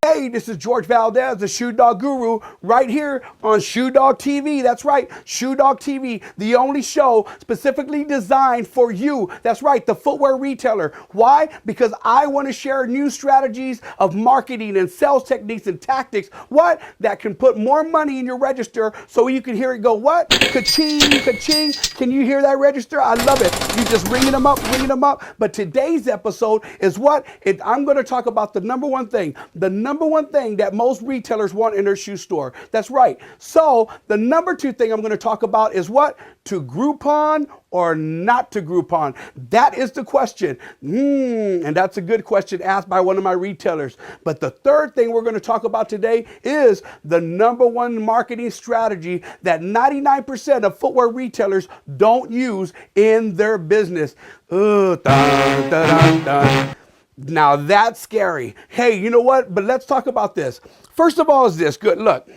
Hey, this is George Valdez, the ShoeDog Guru, right here on ShoeDog TV. That's right, ShoeDog TV, the only show specifically designed for you. That's right, the footwear retailer. Why? Because I want to share new strategies of marketing and sales techniques and tactics, that can put more money in your register so you can hear it go, ka-ching, ka-ching. Can you hear that register? I love it. You just ringing them up, ringing them up. But today's episode is I'm going to talk about the number one thing that most retailers want in their shoe store. That's right. So the number two thing I'm going to talk about is to Groupon or not to Groupon? That is the question. And that's a good question asked by one of my retailers. But the third thing we're going to talk about today is the number one marketing strategy that 99% of footwear retailers don't use in their business. Dun, dun, dun, dun. Now that's scary. Hey, you know what? But let's talk about this. First of all is this. Good. Look,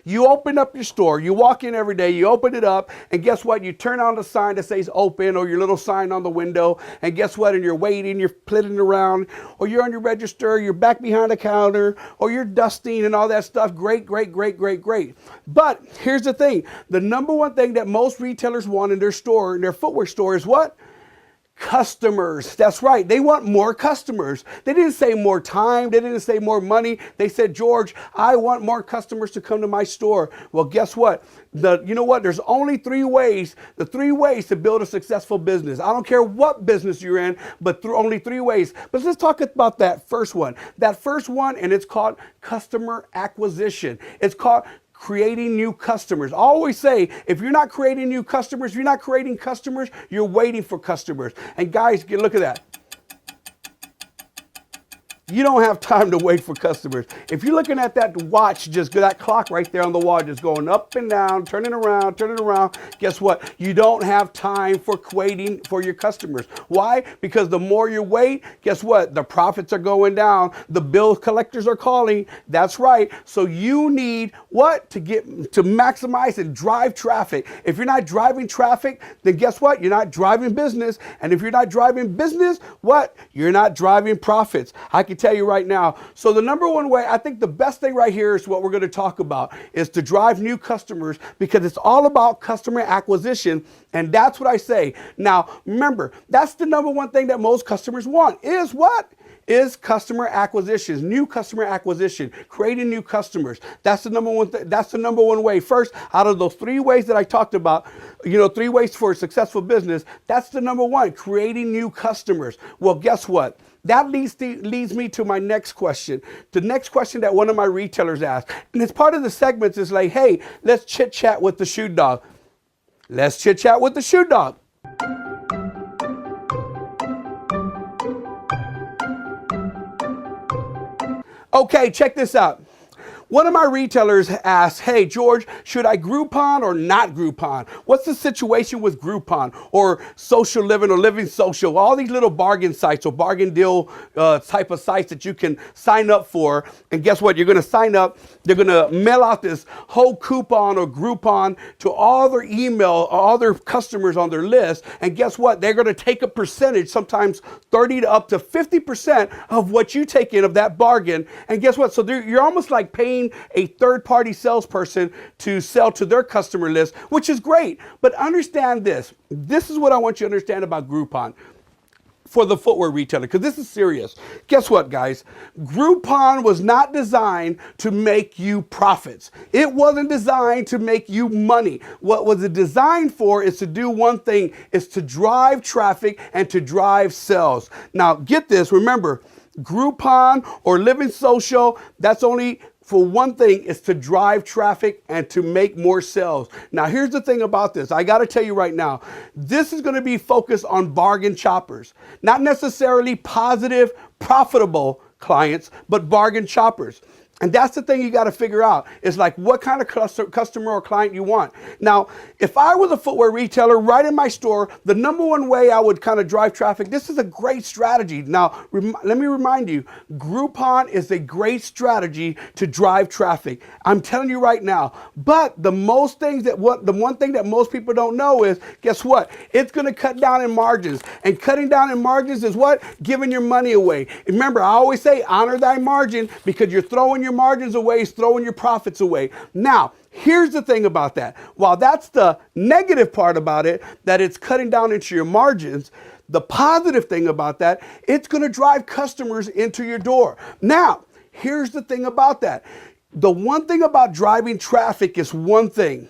you open up your store. You walk in every day. You open it up. And guess what? You turn on the sign that says open or your little sign on the window. And guess what? And you're waiting. You're flitting around. Or you're on your register. You're back behind the counter. Or you're dusting and all that stuff. Great, great, great, great, great. But here's the thing. The number one thing that most retailers want in their store, in their footwear store is what? Customers. That's right. They want more customers. They didn't say more time. They didn't say more money. They said, George, I want more customers to come to my store. Well, guess what? You know what? There's only three ways, the three ways to build a successful business. I don't care what business you're in, but only three ways. But let's talk about that first one. And it's called customer acquisition. It's called creating new customers. I always say, if you're not creating new customers, you're waiting for customers. And guys, look at that. You don't have time to wait for customers. If you're looking at that watch, that clock right there on the wall, just going up and down, turning around, guess what? You don't have time for waiting for your customers. Why? Because the more you wait, guess what? The profits are going down. The bill collectors are calling. That's right. So you need to maximize and drive traffic. If you're not driving traffic, then guess what? You're not driving business. And if you're not driving business, you're not driving profits. I can tell you right now. So the number one way, I think the best thing right here is what we're going to talk about is to drive new customers, because it's all about customer acquisition. And that's what I say. Now, remember, that's the number one thing that most customers want is is customer acquisitions, new customer acquisition, creating new customers. That's the number one. That's the number one way. First, out of those three ways that I talked about, three ways for a successful business. That's the number one, creating new customers. Well, guess what? That leads me to my next question. The next question that one of my retailers asked, and it's part of the segments, is like, hey, let's chit chat with the ShoeDog. Let's chit chat with the ShoeDog. Okay, check this out. One of my retailers asked, hey, George, should I Groupon or not Groupon? What's the situation with Groupon or social living or living social? All these little bargain sites or bargain deal type of sites that you can sign up for. And guess what? You're going to sign up. They're going to mail out this whole coupon or Groupon to all their email, all their customers on their list. And guess what? They're going to take a percentage, sometimes 30 to up to 50% of what you take in of that bargain. And guess what? So you're almost like paying a third-party salesperson to sell to their customer list, which is great. But understand this. This is what I want you to understand about Groupon for the footwear retailer, because this is serious. Guess what, guys? Groupon was not designed to make you profits. It wasn't designed to make you money. What was it designed for is to do one thing, is to drive traffic and to drive sales. Now, get this. Remember, Groupon or Living Social, that's only for one thing, is to drive traffic and to make more sales. Now, here's the thing about this. I got to tell you right now, this is going to be focused on bargain shoppers, not necessarily positive, profitable clients, but bargain shoppers. And that's the thing you got to figure out is like what kind of customer or client you want. Now, if I was a footwear retailer right in my store, the number one way I would kind of drive traffic, this is a great strategy. Now, let me remind you, Groupon is a great strategy to drive traffic. I'm telling you right now. But the one thing that most people don't know is, guess what? It's going to cut down in margins. And cutting down in margins is what? Giving your money away. Remember, I always say honor thy margin, because you're throwing your margins away, is throwing your profits away. Now, here's the thing about that. While that's the negative part about it, that it's cutting down into your margins, the positive thing about that, it's going to drive customers into your door. Now, here's the thing about that. The one thing about driving traffic is one thing.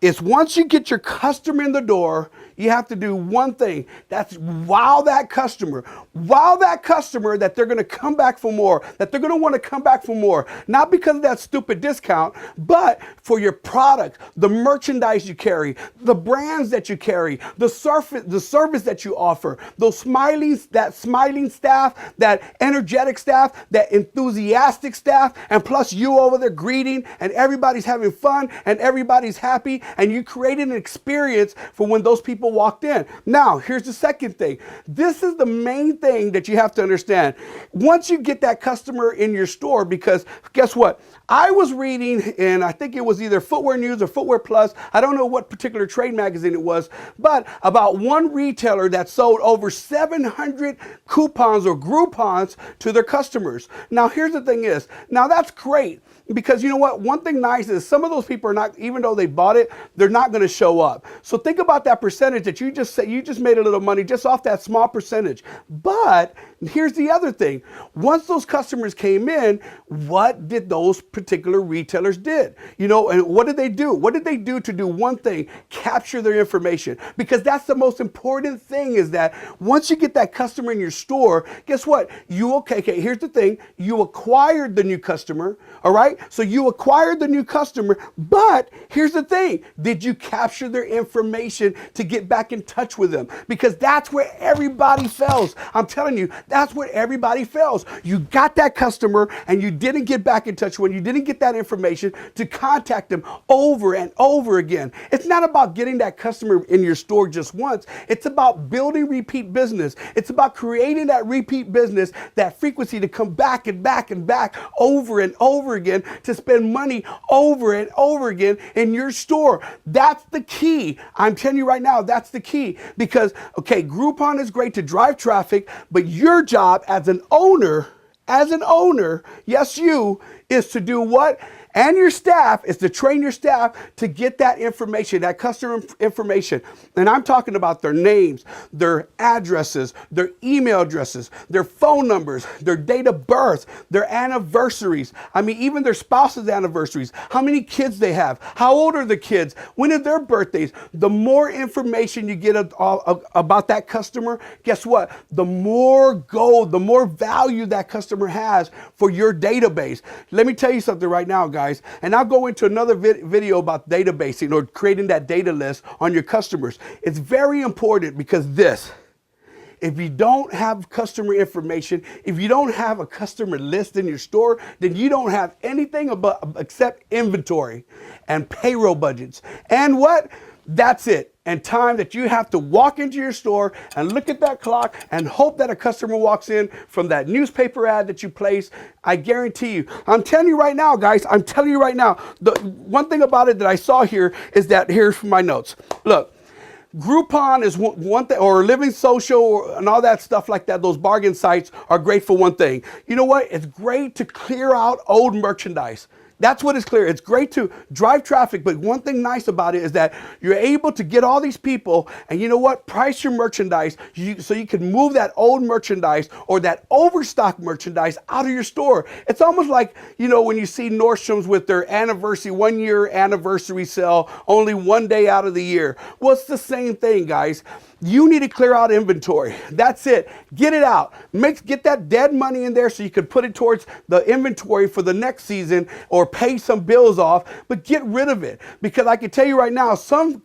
It's once you get your customer in the door, you have to do one thing. That's wow that customer that they're going to come back for more, that they're going to want to come back for more. Not because of that stupid discount, but for your product, the merchandise you carry, the brands that you carry, the service that you offer, that smiling staff, that energetic staff, that enthusiastic staff, and plus you over there greeting, and everybody's having fun, and everybody's happy, and you created an experience for when those people walked in. Now, here's the second thing. This is the main thing that you have to understand. Once you get that customer in your store, because guess what? I was reading in, I think it was either Footwear News or Footwear Plus, I don't know what particular trade magazine it was, but about one retailer that sold over 700 coupons or Groupons to their customers. Now, here's the thing is, now that's great. Because you know what? One thing nice is some of those people are not, even though they bought it, they're not going to show up. So think about that percentage that you just made a little money just off that small percentage. But here's the other thing. Once those customers came in, what did those particular retailers did? You know, and what did they do? What did they do to do one thing? Capture their information. Because that's the most important thing, is that once you get that customer in your store, guess what? Okay, here's the thing. You acquired the new customer, all right? So you acquired the new customer, but here's the thing. Did you capture their information to get back in touch with them? Because that's where everybody fails. I'm telling you, that's where everybody fails. You got that customer and you didn't get back in touch with them. You didn't get that information to contact them over and over again. It's not about getting that customer in your store just once. It's about building repeat business. It's about creating that repeat business, that frequency to come back and back and back over and over again, to spend money over and over again in your store. That's the key. I'm telling you right now, that's the key. Because, okay, Groupon is great to drive traffic, but your job as an owner, yes, you, is to do what? And your staff is to train your staff to get that information, that customer information. And I'm talking about their names, their addresses, their email addresses, their phone numbers, their date of birth, their anniversaries. I mean, even their spouse's anniversaries, how many kids they have, how old are the kids, when are their birthdays. The more information you get about that customer, guess what? The more gold, the more value that customer has for your database. Let me tell you something right now, guys. And I'll go into another video about databasing or creating that data list on your customers. It's very important because if you don't have customer information, if you don't have a customer list in your store, then you don't have anything except inventory and payroll budgets. And what? That's it. And time that you have to walk into your store and look at that clock and hope that a customer walks in from that newspaper ad that you place. I guarantee you. I'm telling you right now, guys, I'm telling you right now, the one thing about it that I saw here is that, here's my notes. Look, Groupon is one thing, or Living Social and all that stuff like that. Those bargain sites are great for one thing. You know what? It's great to clear out old merchandise. That's what is clear. It's great to drive traffic, but one thing nice about it is that you're able to get all these people, and you know what? Price your merchandise so you can move that old merchandise or that overstock merchandise out of your store. It's almost like, you know, when you see Nordstrom's with their anniversary, 1 year anniversary sale, only one day out of the year. Well, it's the same thing, guys. You need to clear out inventory. That's it. Get it out. Get that dead money in there so you can put it towards the inventory for the next season or pay some bills off, but get rid of it. Because I can tell you right now, some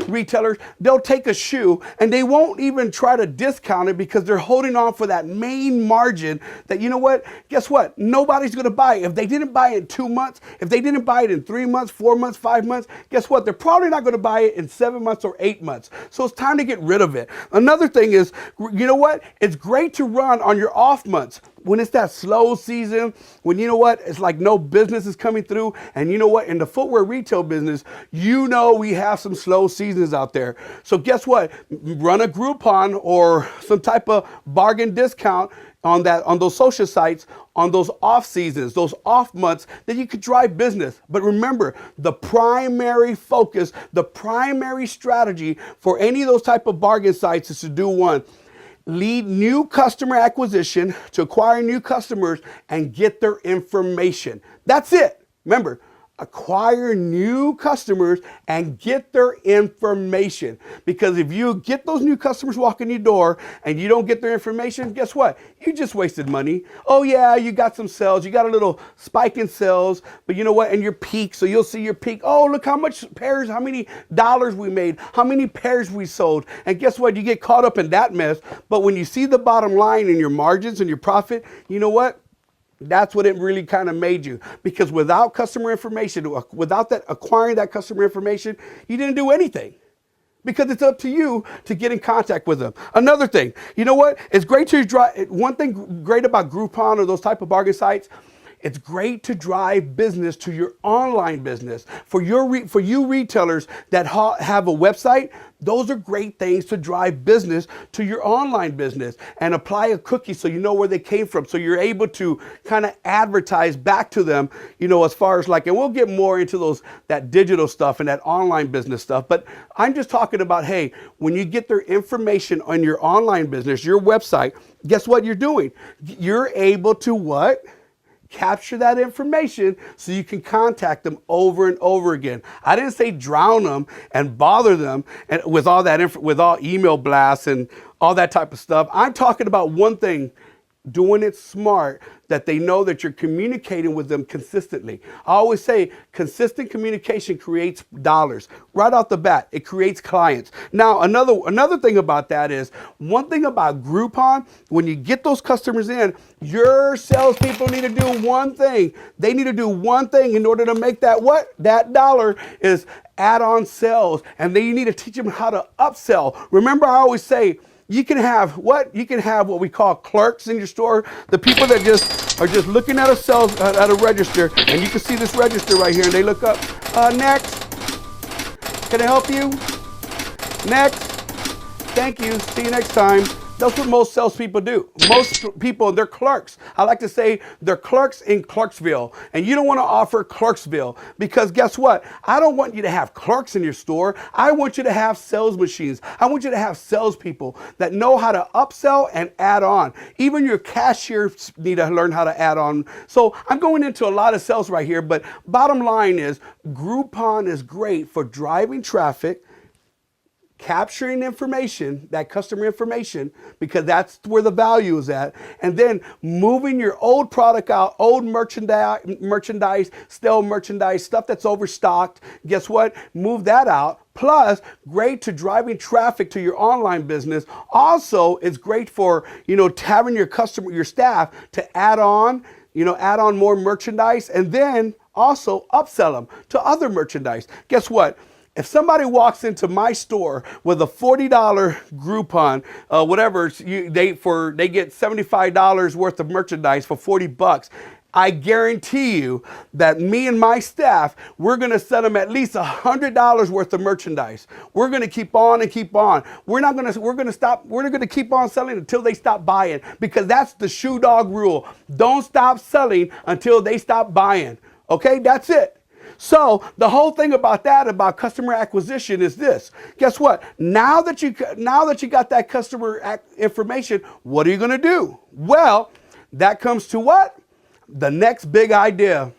retailers, they'll take a shoe and they won't even try to discount it because they're holding on for that main margin that, you know what, guess what? Nobody's going to buy it. If they didn't buy it in 2 months, if they didn't buy it in 3 months, 4 months, 5 months, guess what? They're probably not going to buy it in 7 months or 8 months. So it's time to get rid of it. Another thing is, you know what? It's great to run on your off months when it's that slow season, when you know what? It's like no business is coming through. And you know what? In the footwear retail business, you know we have some slow seasons out there. So guess what? Run a Groupon or some type of bargain discount on those social sites, on those off seasons, those off months that you could drive business. But remember, the primary focus, the primary strategy for any of those type of bargain sites is to do one: lead new customer acquisition, to acquire new customers and get their information. That's it. Remember, acquire new customers and get their information. Because if you get those new customers walking your door and you don't get their information, guess what? You just wasted money. Oh yeah, you got some sales. You got a little spike in sales, but you know what? And your peak, so you'll see your peak. Oh, look how much pairs, how many dollars we made, how many pairs we sold. And guess what? You get caught up in that mess. But when you see the bottom line and your margins and your profit, you know what? That's what it really kind of made you. Because without customer information, without that acquiring that customer information, you didn't do anything. Because it's up to you to get in contact with them. Another thing, you know what? It's great to drive. One thing great about Groupon or those type of bargain sites, it's great to drive business to your online business. For you retailers that have a website, those are great things to drive business to your online business, and apply a cookie so you know where they came from. So you're able to kind of advertise back to them, you know, as far as like, and we'll get more into that digital stuff and that online business stuff. But I'm just talking about, hey, when you get their information on your online business, your website, guess what you're doing? You're able to what? Capture that information so you can contact them over and over again. I didn't say drown them and bother them and with all email blasts and all that type of stuff. I'm talking about one thing: doing it smart, that they know that you're communicating with them consistently. I always say consistent communication creates dollars. Right off the bat, it creates clients. Now, another thing about that is, one thing about Groupon, when you get those customers in, your salespeople need to do one thing. They need to do one thing in order to make that dollar is add-on sales. And then you need to teach them how to upsell. Remember, I always say, you can have what we call clerks in your store, the people that are just looking at a register, and you can see this register right here, and they look up, next, can I help you? Next, thank you, see you next time. That's what most salespeople do. Most people, they're clerks. I like to say they're clerks in Clarksville. And you don't want to offer Clarksville, because guess what? I don't want you to have clerks in your store. I want you to have sales machines. I want you to have salespeople that know how to upsell and add on. Even your cashiers need to learn how to add on. So I'm going into a lot of sales right here, but bottom line is, Groupon is great for driving traffic, capturing information, that customer information, because that's where the value is at, and then moving your old product out, old merchandise, stale merchandise, stuff that's overstocked. Guess what? Move that out. Plus, great to driving traffic to your online business. Also, it's great for, having your staff to add on more merchandise, and then also upsell them to other merchandise. Guess what? If somebody walks into my store with a $40 Groupon, they get $75 worth of merchandise for $40. I guarantee you that me and my staff, we're going to sell them at least $100 worth of merchandise. We're going to keep on and keep on. We're going to keep on selling until they stop buying, because that's the ShoeDog rule. Don't stop selling until they stop buying. Okay, that's it. So the whole thing about customer acquisition is this. Guess what? Now that you got that customer information, what are you going to do? Well, that comes to what? The next big idea.